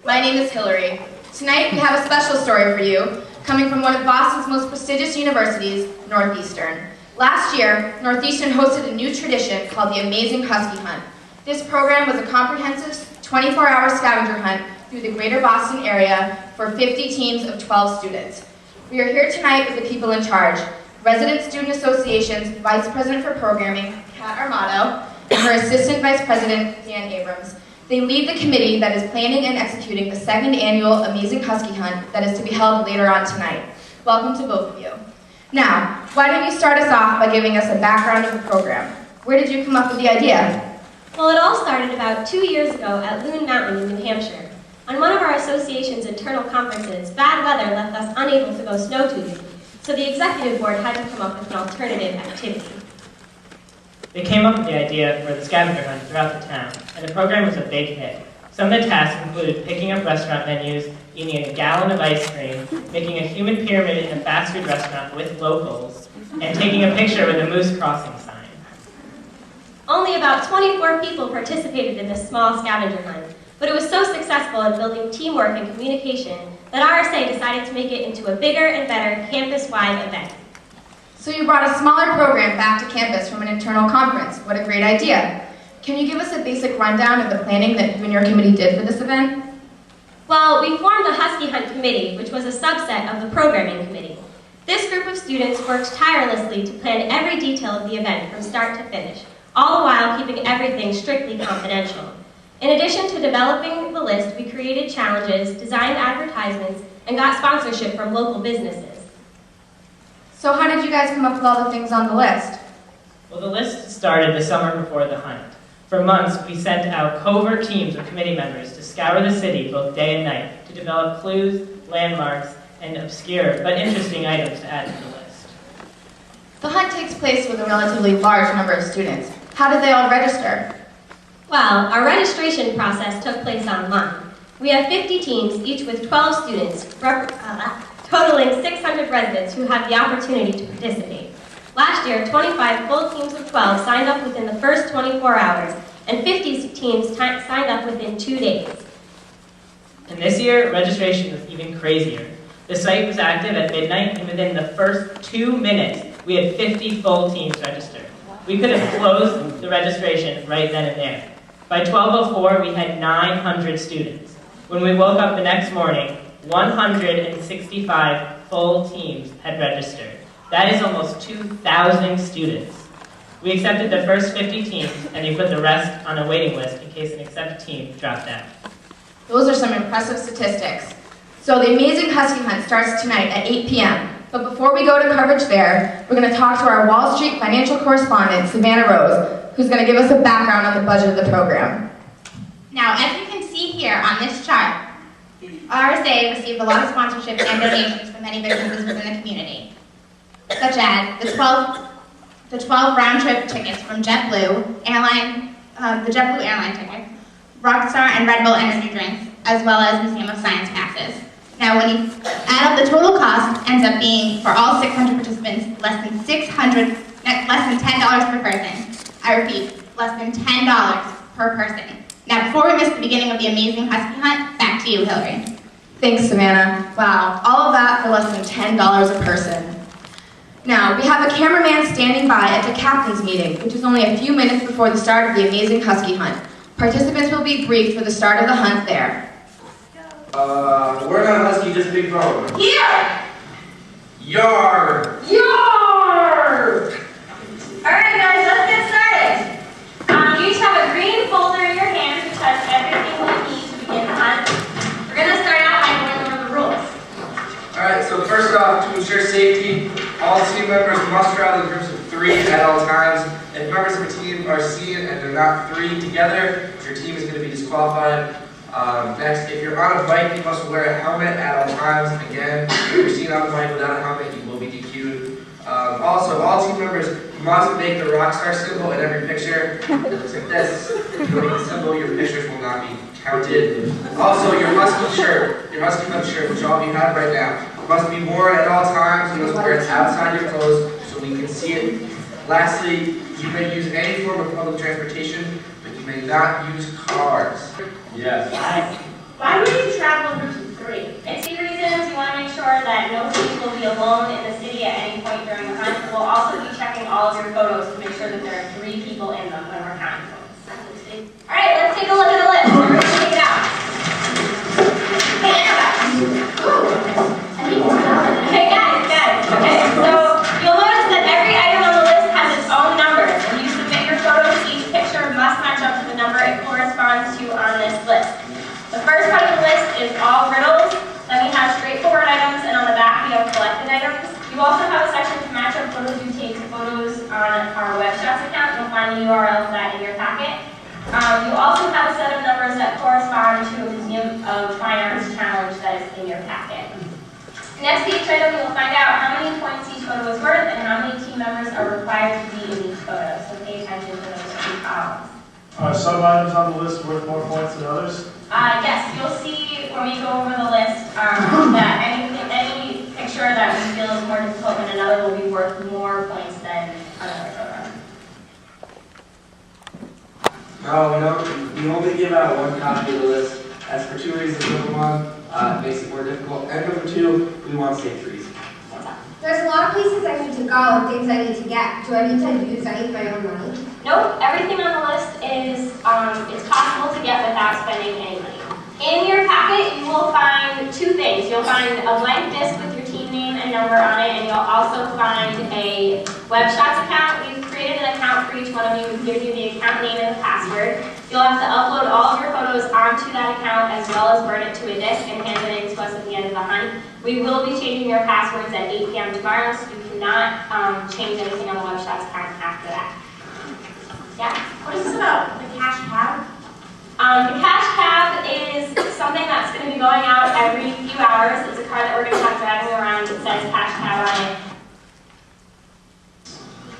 My name is Hillary. Tonight we have a special story for you, coming from one of Boston's most prestigious universities, Northeastern. Last year, Northeastern hosted a new tradition called the Amazing Husky Hunt. This program was a comprehensive 24-hour scavenger hunt through the greater Boston area for 50 teams of 12 students. We are here tonight with the people in charge, Resident Student Association's Vice President for Programming, Kat Armato, and her Assistant Vice President, Dan Abrams. They lead the committee that is planning and executing the second annual Amazing Husky Hunt that is to be held later on tonight. Welcome to both of you. Now, why don't you start us off by giving us a background of the program? Where did you come up with the idea? Well, it all started about 2 years ago at Loon Mountain in New Hampshire. On one of our association's internal conferences, bad weather left us unable to go snow tubing, so the executive board had to come up with an alternative activity. They came up with the idea for the scavenger hunt throughout the town, and the program was a big hit. Some of the tasks included picking up restaurant menus, eating a gallon of ice cream, making a human pyramid in a fast food restaurant with locals, and taking a picture with a moose crossing sign. Only about 24 people participated in this small scavenger hunt, but it was so successful in building teamwork and communication that RSA decided to make it into a bigger and better campus-wide event. So you brought a smaller program back to campus from an internal conference. What a great idea. Can you give us a basic rundown of the planning that you and your committee did for this event? Well, we formed a Husky Hunt Committee, which was a subset of the Programming Committee. This group of students worked tirelessly to plan every detail of the event from start to finish, all the while keeping everything strictly confidential. In addition to developing the list, we created challenges, designed advertisements, and got sponsorship from local businesses. So how did you guys come up with all the things on the list? Well, the list started the summer before the hunt. For months, we sent out covert teams of committee members to scour the city both day and night to develop clues, landmarks, and obscure but interesting items to add to the list. The hunt takes place with a relatively large number of students. How did they all register? Well, our registration process took place online. We have 50 teams, each with 12 students, totaling 600 residents who had the opportunity to participate. Last year, 25 full teams of 12 signed up within the first 24 hours, and 50 teams signed up within 2 days. And this year, registration was even crazier. The site was active at midnight, and within the first 2 minutes, we had 50 full teams registered. We could have closed the registration right then and there. By 12:04, we had 900 students. When we woke up the next morning, 165 full teams had registered. That is almost 2,000 students. We accepted the first 50 teams, and we put the rest on a waiting list in case an accepted team dropped out. Those are some impressive statistics. So the Amazing Husky Hunt starts tonight at 8 p.m. But before we go to coverage there, we're going to talk to our Wall Street financial correspondent, Savannah Rose, who's going to give us a background on the budget of the program. Now, as you can see here on this chart, RSA received a lot of sponsorships and donations from many businesses within the community, such as the 12 round-trip tickets from JetBlue airline, the JetBlue airline tickets, Rockstar and Red Bull energy drinks, as well as Museum of Science passes. Now, when you add up the total cost, ends up being, for all 600 participants, less than $10 per person. I repeat, less than $10 per person. Now, before we miss the beginning of the Amazing Husky Hunt, back to you, Hillary. Thanks, Savannah. Wow, all of that for less than $10 a person. Now, we have a cameraman standing by at the captain's meeting, which is only a few minutes before the start of the Amazing Husky Hunt. Participants will be briefed for the start of the hunt there. We're not Husky, just big bone. Here! Yar! Yar! Alright guys, let's get started. You each have a green folder in your hands which has everything we need to begin the hunt. We're going to start out by going over the rules. Alright, so first off, to ensure safety, all team members must travel in groups of 3 at all times. If members of a team are seen and they're not 3 together, your team is going to be disqualified. Next, if you're on a bike, you must wear a helmet at all times. Again, if you're seen on a bike without a helmet, you will be DQ'd. Also, all team members must make the Rockstar symbol in every picture. It looks like this. If you don't make the symbol, your pictures will not be counted. Also, your Husky Hunt shirt, which all of you have right now, must be worn at all times. You must wear it outside your clothes so we can see it. Lastly, you may use any form of public transportation, but you may not use cars. Yes. Why would you travel in groups of 3? It's 2 reasons. We want to make sure that no student will be alone in the city at any point during the hunt. We'll also be checking all of your photos to make sure that there are 3 people in them when we're counting photos. All right, let's take a look at the list. We're going to take it out. Hey, guys. Okay, so you'll notice that every item on the list has its own number. When you submit your photos, each picture must match up to the number it corresponds to on this list. The first part of the list is all riddles. Then we have straightforward items, and on the back we have collected items. You also have a section to match up photos you take to photos on our WebShots account. You'll find the URL for that in your packet. You also have a set of numbers that correspond to a Museum of Fine Arts challenge that is in your packet. Next to each item, you'll find out how many points each photo is worth and how many team members are required to be in each photo. So pay attention to those 2 columns. Are some items on the list worth more points than others? Yes, you'll see when we go over the list that any picture that we feel is more difficult than another will be worth more points than another photo. No, we only give out 1 copy of the list. That's for 2 reasons. Number 1, it makes it more difficult. And number 2, we want safe reasons. There's a lot of places I need to go and things I need to get. Do I need to use any of my own money? Nope, everything on the list is it's possible to get without spending any money. In your packet, you will find 2 things. You'll find a blank disc with your team name and number on it, and you'll also find a WebShots account. We've created an account for each one of you. We give you the account name and the password. You'll have to upload all of your photos onto that account as well as burn it to a disk and hand it in to us at the end of the hunt. We will be changing your passwords at 8 p.m. tomorrow, so you cannot change anything on the WebShots account after that. Yeah? What is this about? The cash cab? The cash cab is something that's going to be going out every few hours. It's a car that we're going to have driving around. It says cash cab on it.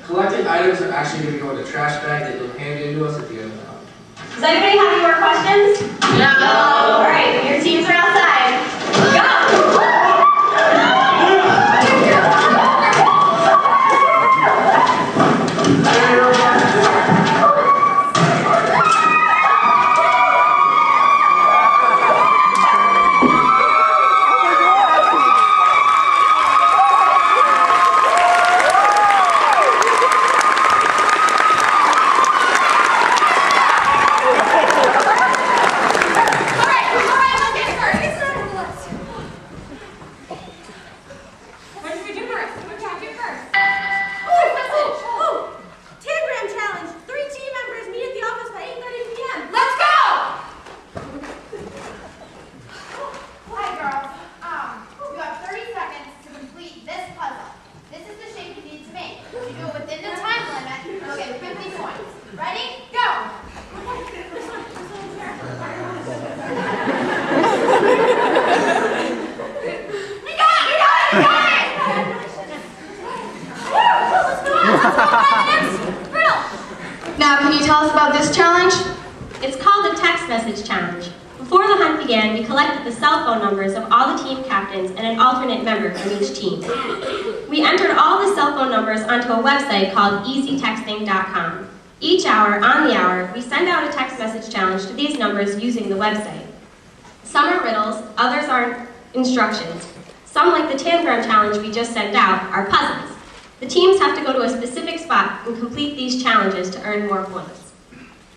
Collected items are actually going to go in the trash bag that you'll hand in to us at the end of the hunt. Does anybody have any more questions? No. All right, your teams are outside. Go! Now, can you tell us about this challenge? It's called the text message challenge. Before the hunt began, we collected the cell phone numbers of all the team captains and an alternate member from each team. We entered all the cell phone numbers onto a website called easytexting.com. Each hour, on the hour, we send out a text message challenge to these numbers using the website. Some are riddles, others are instructions. Some, like the Tangram challenge we just sent out, are puzzles. The teams have to go to a specific spot and complete these challenges to earn more points.